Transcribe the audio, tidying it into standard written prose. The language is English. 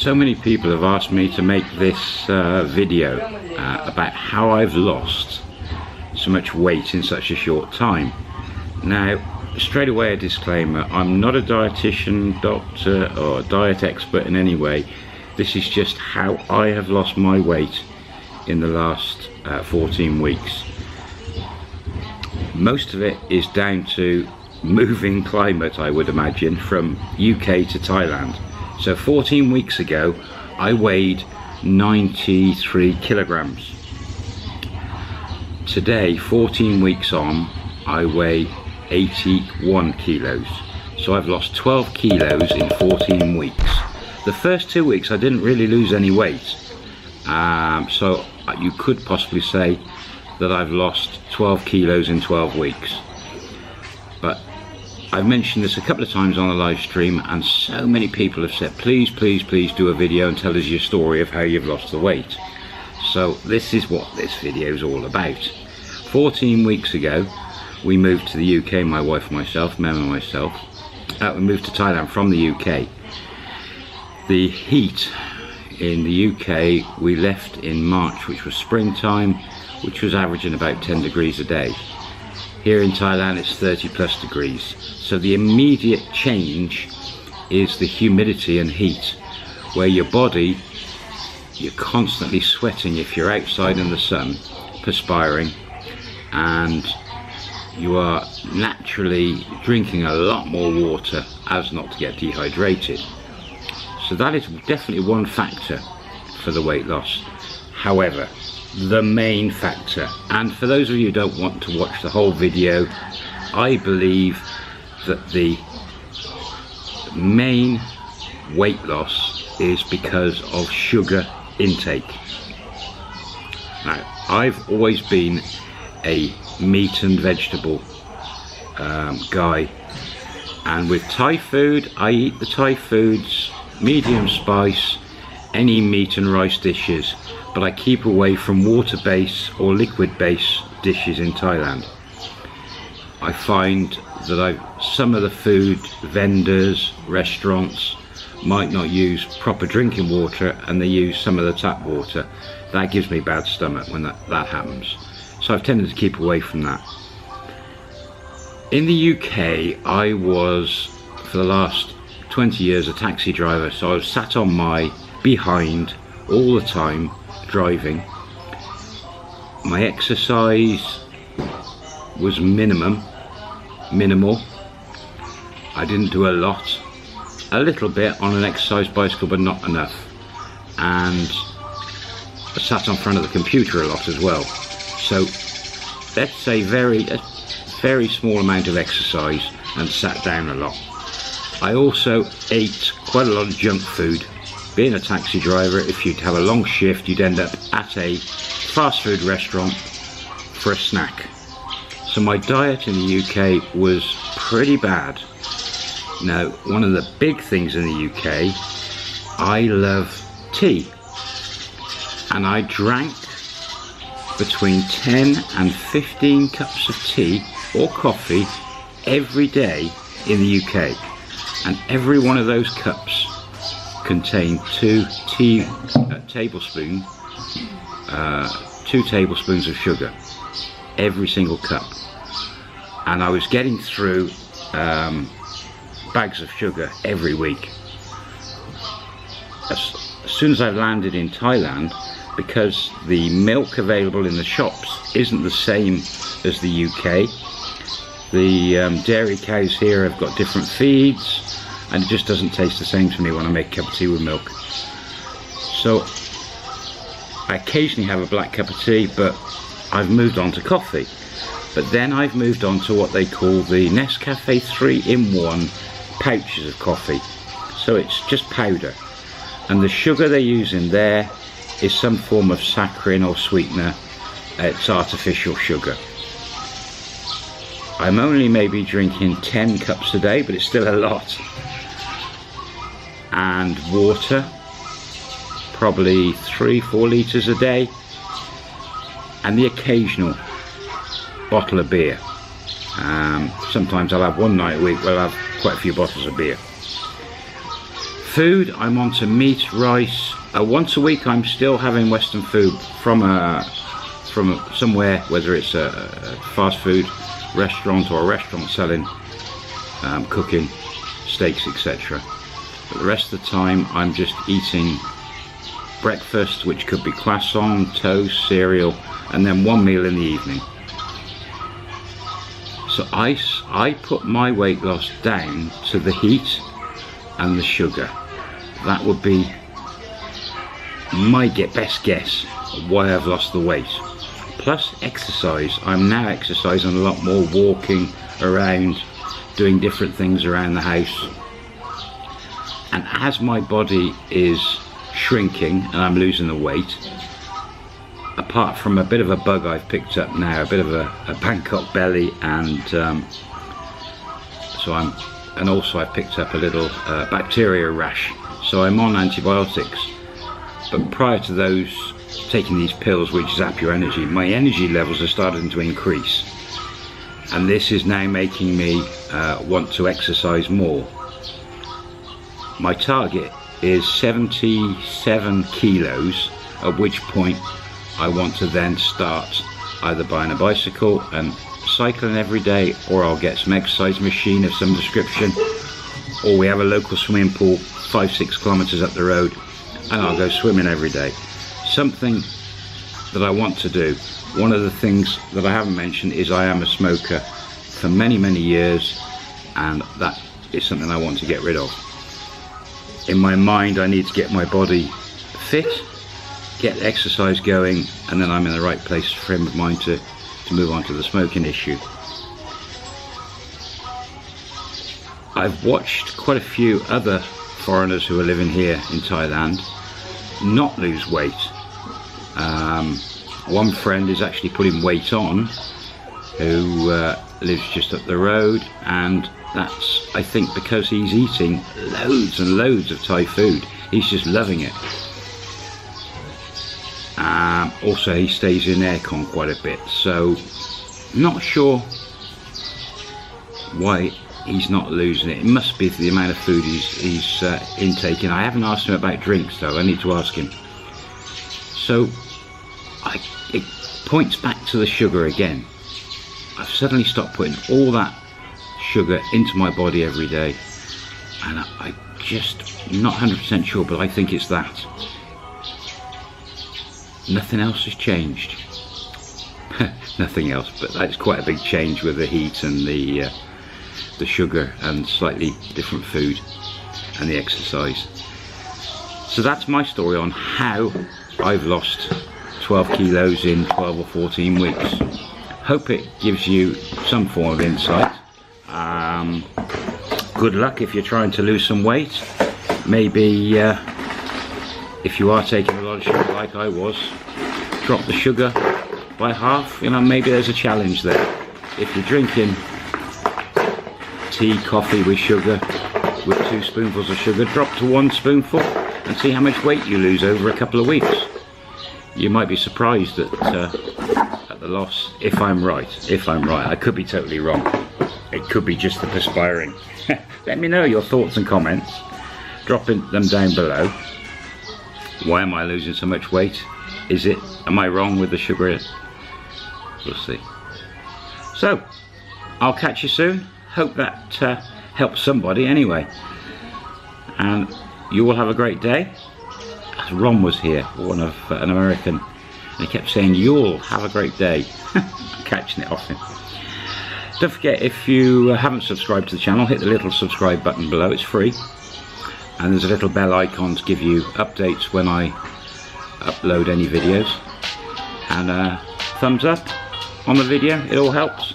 So many people have asked me to make this video about how I've lost so much weight in such a short time. Now, straight away a disclaimer, I'm not a dietitian, doctor or diet expert in any way. This is just how I have lost my weight in the last 14 weeks. Most of it is down to moving climate, I would imagine, from UK to Thailand. So 14 weeks ago I weighed 93 kilograms. Today, 14 weeks on, I weigh 81 kilos. So I've lost 12 kilos in 14 weeks. The first 2 weeks I didn't really lose any weight. So you could possibly say that I've lost 12 kilos in 12 weeks. But I've mentioned this a couple of times on the live stream, and so many people have said, please do a video and tell us your story of how you've lost the weight. So this is what this video is all about. 14 weeks ago we moved to the UK, my wife and myself, Mem and myself. We moved to Thailand from the UK. The heat in the UK, we left in March, which was springtime, which was averaging about 10 degrees a day. Here in Thailand it's 30+ degrees. So the immediate change is the humidity and heat, where your body, you're constantly sweating if you're outside in the sun, perspiring, and you are naturally drinking a lot more water as not to get dehydrated. So that is definitely one factor for the weight loss. However, the main factor, and for those of you who don't want to watch the whole video, I believe that the main weight loss is because of sugar intake. Now, I've always been a meat and vegetable guy, and with Thai food, I eat the Thai foods, medium spice, any meat and rice dishes, but I keep away from water-based or liquid-based dishes in Thailand. I find that some of the food vendors, restaurants might not use proper drinking water, and they use some of the tap water. That gives me bad stomach when that happens. So I've tended to keep away from that. In the UK, I was, for the last 20 years, a taxi driver, so I was sat on my behind all the time, driving. My exercise was minimal. I didn't do a lot. A little bit on an exercise bicycle, but not enough. And I sat on front of the computer a lot as well. So let's say a very small amount of exercise and sat down a lot. I also ate quite a lot of junk food. Being a taxi driver, if you'd have a long shift, you'd end up at a fast food restaurant for a snack. So my diet in the UK was pretty bad. Now, one of the big things in the UK, I love tea. And I drank between 10 and 15 cups of tea or coffee every day in the UK. And every one of those cups contain 2 tablespoons of sugar, every single cup. And I was getting through bags of sugar every week. As soon as I landed in Thailand, because the milk available in the shops isn't the same as the UK, the dairy cows here have got different feeds, and it just doesn't taste the same to me when I make a cup of tea with milk. So I occasionally have a black cup of tea, but I've moved on to coffee. But then I've moved on to what they call the Nescafe 3-in-1 pouches of coffee. So it's just powder, and the sugar they use in there is some form of saccharin or sweetener. It's artificial sugar. I'm only maybe drinking 10 cups a day, but it's still a lot. And water, probably 3-4 litres a day, and the occasional bottle of beer. Sometimes I'll have one night a week where I'll have quite a few bottles of beer. Food, I'm on to meat, rice. Once a week I'm still having Western food from somewhere, whether it's a fast food restaurant or a restaurant selling cooking steaks, etc. But the rest of the time I'm just eating breakfast, which could be croissant, toast, cereal, and then one meal in the evening. So I put my weight loss down to the heat and the sugar. That would be my best guess of why I've lost the weight. Plus exercise. I'm now exercising a lot more, walking around, doing different things around the house. And as my body is shrinking and I'm losing the weight, apart from a bit of a bug I've picked up now, a bit of a Bangkok belly, and also I've picked up a little bacteria rash. So I'm on antibiotics. But prior to those, taking these pills which zap your energy, my energy levels are starting to increase. And this is now making me want to exercise more. My target is 77 kilos, at which point I want to then start either buying a bicycle and cycling every day, or I'll get some exercise machine of some description, or we have a local swimming pool 5-6 kilometers up the road and I'll go swimming every day. Something that I want to do. One of the things that I haven't mentioned is I am a smoker for many years, and that is something I want to get rid of. In my mind I need to get my body fit, get exercise going, and then I'm in the right place, frame of mind to move on to the smoking issue. I've watched quite a few other foreigners who are living here in Thailand not lose weight. One friend is actually putting weight on, who lives just up the road, and that's, I think, because he's eating loads and loads of Thai food. He's just loving it. Also he stays in aircon quite a bit, so not sure why he's not losing it. It must be the amount of food he's intaking. I haven't asked him about drinks though, I need to ask him. So it points back to the sugar again. I've suddenly stopped putting all that sugar into my body every day, and I'm just not 100% sure, but I think it's that. Nothing else has changed. Nothing else, but that's quite a big change with the heat and the sugar and slightly different food and the exercise. So that's my story on how I've lost 12 kilos in 12 or 14 weeks. Hope it gives you some form of insight. Good luck if you're trying to lose some weight. Maybe if you are taking a lot of sugar like I was, drop the sugar by half. You know, maybe there's a challenge there. If you're drinking tea, coffee with sugar, with 2 spoonfuls of sugar, drop to 1 spoonful and see how much weight you lose over a couple of weeks. You might be surprised at the loss, if I'm right. I could be totally wrong. It could be just the perspiring. Let me know your thoughts and comments. Dropping them down below. Why am I losing so much weight? Am I wrong with the sugar? We'll see. So, I'll catch you soon. Hope that helps somebody anyway. And you will have a great day. Ron was here, an American, and he kept saying, "You'll have a great day." I'm catching it off him. Don't forget, if you haven't subscribed to the channel, hit the little subscribe button below. It's free. And there's a little bell icon to give you updates when I upload any videos. And thumbs up on the video, it all helps.